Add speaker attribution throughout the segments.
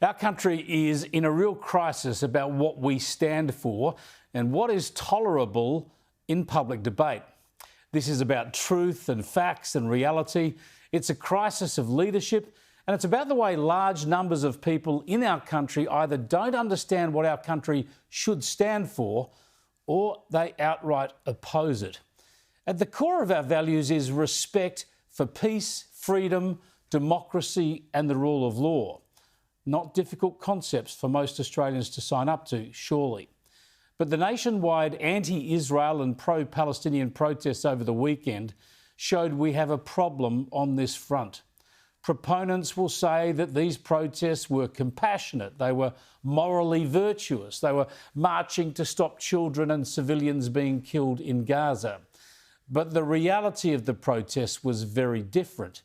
Speaker 1: Our country is in a real crisis about what we stand for and what is tolerable in public debate. This is about truth and facts and reality. It's a crisis of leadership, and it's about the way large numbers of people in our country either don't understand what our country should stand for or they outright oppose it. At the core of our values is respect for peace, freedom, democracy and the rule of law. Not difficult concepts for most Australians to sign up to, surely. But the nationwide anti-Israel and pro-Palestinian protests over the weekend showed we have a problem on this front. Proponents will say that these protests were compassionate, they were morally virtuous, they were marching to stop children and civilians being killed in Gaza. But the reality of the protests was very different.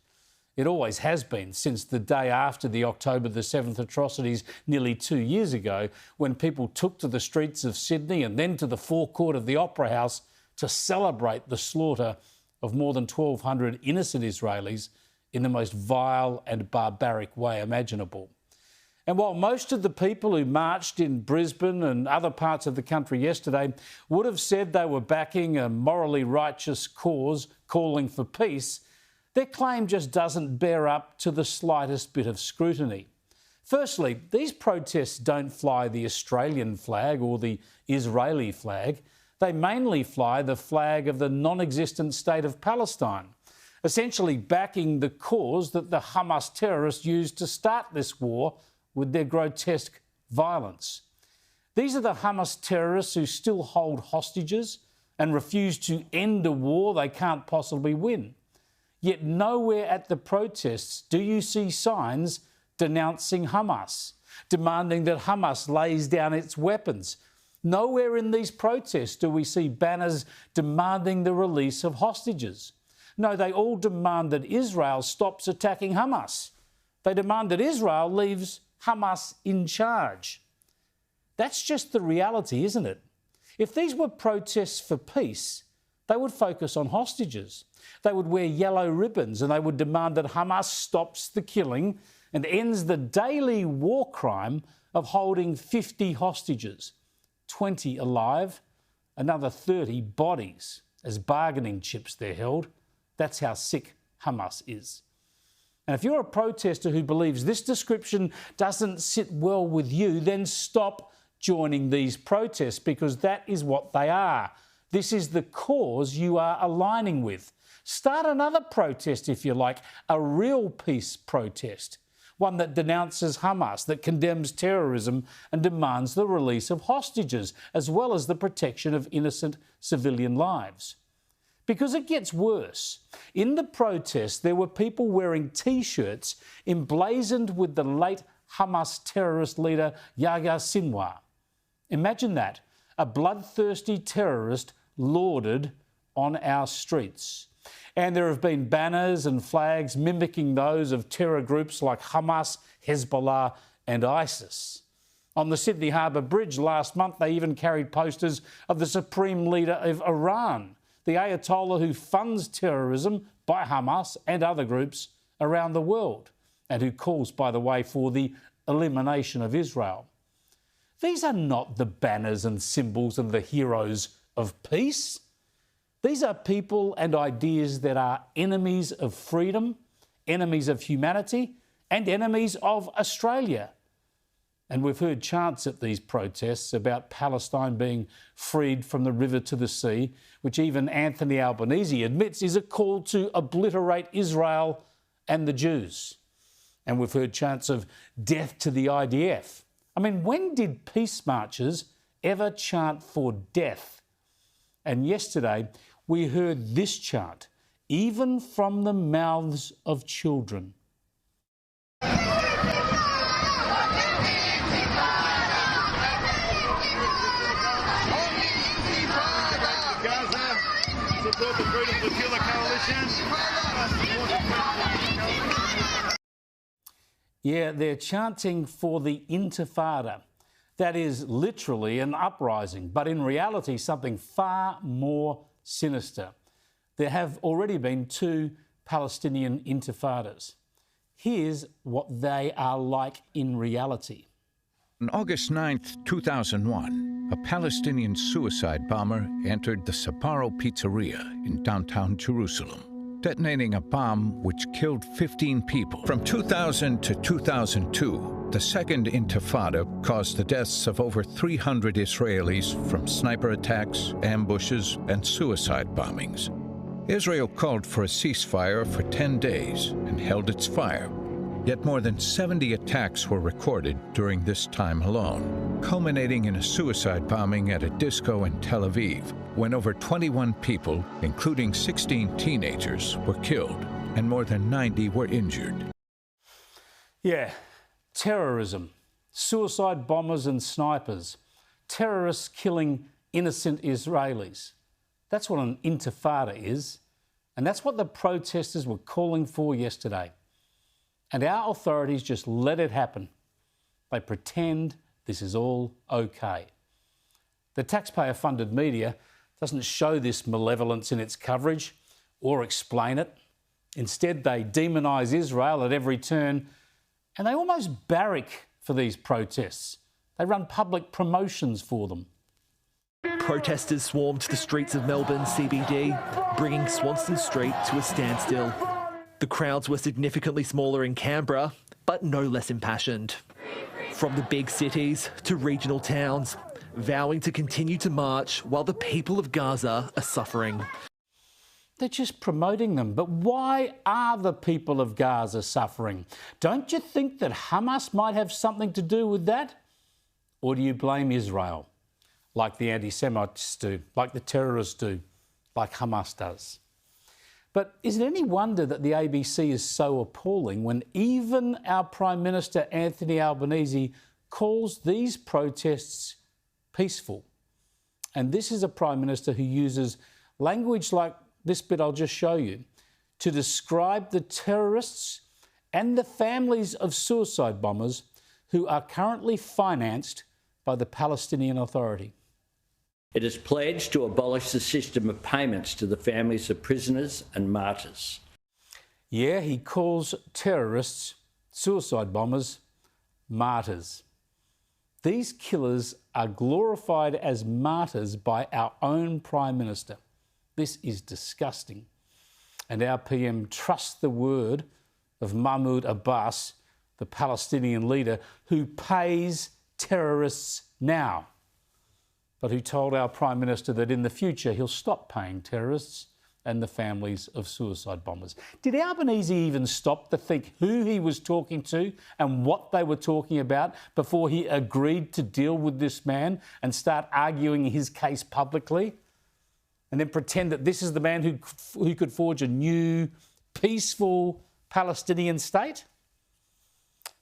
Speaker 1: It always has been since the day after the October the 7th atrocities nearly 2 years ago, when people took to the streets of Sydney and then to the forecourt of the Opera House to celebrate the slaughter of more than 1,200 innocent Israelis in the most vile and barbaric way imaginable. And while most of the people who marched in Brisbane and other parts of the country yesterday would have said they were backing a morally righteous cause calling for peace, their claim just doesn't bear up to the slightest bit of scrutiny. Firstly, these protests don't fly the Australian flag or the Israeli flag. They mainly fly the flag of the non-existent state of Palestine, essentially backing the cause that the Hamas terrorists used to start this war with their grotesque violence. These are the Hamas terrorists who still hold hostages and refuse to end a war they can't possibly win. Yet nowhere at the protests do you see signs denouncing Hamas, demanding that Hamas lays down its weapons. Nowhere in these protests do we see banners demanding the release of hostages. No, they all demand that Israel stops attacking Hamas. They demand that Israel leaves Hamas in charge. That's just the reality, isn't it? If these were protests for peace, they would focus on hostages. They would wear yellow ribbons and they would demand that Hamas stops the killing and ends the daily war crime of holding 50 hostages, 20 alive, another 30 bodies as bargaining chips they're held. That's how sick Hamas is. And if you're a protester who believes this description doesn't sit well with you, then stop joining these protests, because that is what they are. This is the cause you are aligning with. Start another protest if you like, a real peace protest, one that denounces Hamas, that condemns terrorism and demands the release of hostages, as well as the protection of innocent civilian lives. Because it gets worse. In the protests, there were people wearing T-shirts emblazoned with the late Hamas terrorist leader Yahya Sinwar. Imagine that, a bloodthirsty terrorist lauded on our streets. And there have been banners and flags mimicking those of terror groups like Hamas, Hezbollah and ISIS. On the Sydney Harbour Bridge last month, they even carried posters of the supreme leader of Iran, the Ayatollah who funds terrorism by Hamas and other groups around the world, and who calls, by the way, for the elimination of Israel. These are not the banners and symbols and the heroes of peace. These are people and ideas that are enemies of freedom, enemies of humanity, and enemies of Australia. And we've heard chants at these protests about Palestine being freed from the river to the sea, which even Anthony Albanese admits is a call to obliterate Israel and the Jews. And we've heard chants of death to the IDF. I mean, when did peace marchers ever chant for death? And yesterday, we heard this chant, even from the mouths of children.
Speaker 2: Support the Freedom Flotilla Coalition.
Speaker 1: Yeah, they're chanting for the intifada. That is literally an uprising, but in reality something far more sinister. There have already been 2 Palestinian intifadas. Here's what they are like in reality.
Speaker 3: On August 9, 2001, a Palestinian suicide bomber entered the Sapporo pizzeria in downtown Jerusalem, detonating a bomb which killed 15 people. From 2000 to 2002, the second intifada caused the deaths of over 300 Israelis from sniper attacks, ambushes, and suicide bombings. Israel called for a ceasefire for 10 days and held its fire. Yet more than 70 attacks were recorded during this time alone, culminating in a suicide bombing at a disco in Tel Aviv, when over 21 people, including 16 teenagers, were killed and more than 90 were injured.
Speaker 1: Yeah, terrorism, suicide bombers and snipers, terrorists killing innocent Israelis. That's what an intifada is, and that's what the protesters were calling for yesterday. And our authorities just let it happen. They pretend this is all okay. The taxpayer-funded media doesn't show this malevolence in its coverage or explain it. Instead, they demonise Israel at every turn, and they almost barrack for these protests. They run public promotions for them.
Speaker 4: Protesters swarmed the streets of Melbourne CBD, bringing Swanston Street to a standstill. The crowds were significantly smaller in Canberra, but no less impassioned. From the big cities to regional towns, vowing to continue to march while the people of Gaza are suffering.
Speaker 1: They're just promoting them. But why are the people of Gaza suffering? Don't you think that Hamas might have something to do with that? Or do you blame Israel, like the anti-Semites do, like the terrorists do, like Hamas does? But is it any wonder that the ABC is so appalling when even our Prime Minister, Anthony Albanese, calls these protests peaceful? And this is a Prime Minister who uses language like this bit I'll just show you to describe the terrorists and the families of suicide bombers who are currently financed by the Palestinian Authority.
Speaker 5: It has pledged to abolish the system of payments to the families of prisoners and martyrs.
Speaker 1: Yeah, he calls terrorists, suicide bombers, martyrs. These killers are glorified as martyrs by our own Prime Minister. This is disgusting. And our PM trusts the word of Mahmoud Abbas, the Palestinian leader, who pays terrorists now, but who told our Prime Minister that in the future he'll stop paying terrorists and the families of suicide bombers. Did Albanese even stop to think who he was talking to and what they were talking about before he agreed to deal with this man and start arguing his case publicly? And then pretend that this is the man who could forge a new, peaceful Palestinian state?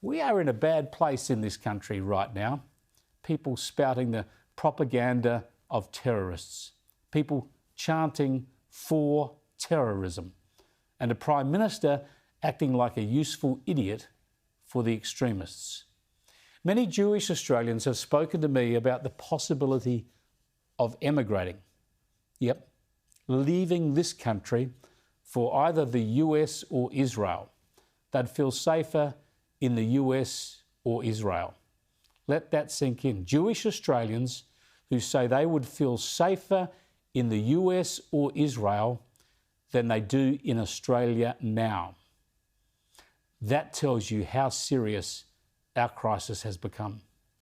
Speaker 1: We are in a bad place in this country right now. People spouting the propaganda of terrorists, people chanting for terrorism, and a Prime Minister acting like a useful idiot for the extremists. Many Jewish Australians have spoken to me about the possibility of emigrating. Yep, leaving this country for either the US or Israel. They'd feel safer in the US or Israel. Let that sink in. Jewish Australians who say they would feel safer in the US or Israel than they do in Australia now. That tells you how serious our crisis has become.